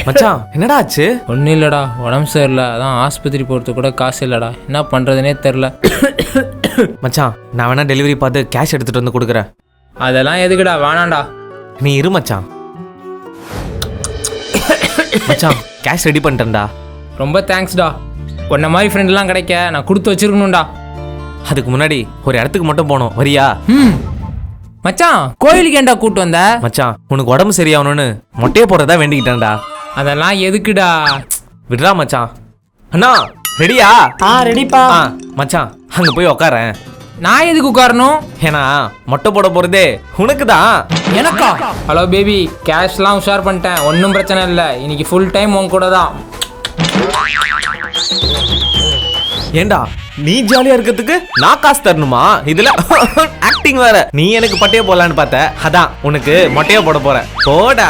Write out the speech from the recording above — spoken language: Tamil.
மச்சான் என்னடா ஆச்சு? ஒன்றும் இல்லைடா, உடம்பு சரியில்லை, அதான் ஆஸ்பத்திரி போகிறது கூட காசு இல்லைடா. என்ன பண்ணுறதுனே தெரில. மச்சான் நான் வேணா டெலிவரி பார்த்து கேஷ் எடுத்துட்டு வந்து கொடுக்குறேன். அதெல்லாம் எதுக்குடா, வேணாண்டா. நீ இரு மச்சான். மச்சான் கேஷ் ரெடி பண்ணிட்டேன்டா. ரொம்ப தேங்க்ஸ்டா. உன்ன மாதிரி ஃப்ரெண்ட்லாம் கிடைக்க நான் கொடுத்து வச்சிருக்கணும்டா. அதுக்கு முன்னாடி ஒரு இடத்துக்கு மட்டும் போனோம், வரியா? மச்சான் கோயிலுக்கு ஏன்டா கூட்டு வந்த? மச்சான் உனக்கு உடம்பு சரியாகணும்னு மொட்டையை போடுறதா வேண்டிக்கிட்டேன்டா. அதெல்லாம் எதுக்குடா? விடுறா மச்சான். அண்ணா ரெடியா? ரெடிப்பா. மச்சான் அங்க போய் உக்காரேன். நான் எதுக்கு உட்காரணும்? ஏன்னா மொட்டை போட போறதே உனக்கு தான். எனக்கா? ஹலோ பேபி, கேஷ்லாம் உஷார் பண்ணிட்டேன், ஒன்றும் பிரச்சனை இல்லை. இன்னைக்கு ஃபுல் டைம் உன் கூட தான். ஏண்டா நீ ஜாலியா இருக்கிறதுக்கு நான் காசு தரணுமா? இதுல ஆக்டிங் வேற. நீ எனக்கு பட்டைய போடலான்னு பார்த்த, அதான் உனக்கு மொட்டையா போட போறேன். போடா.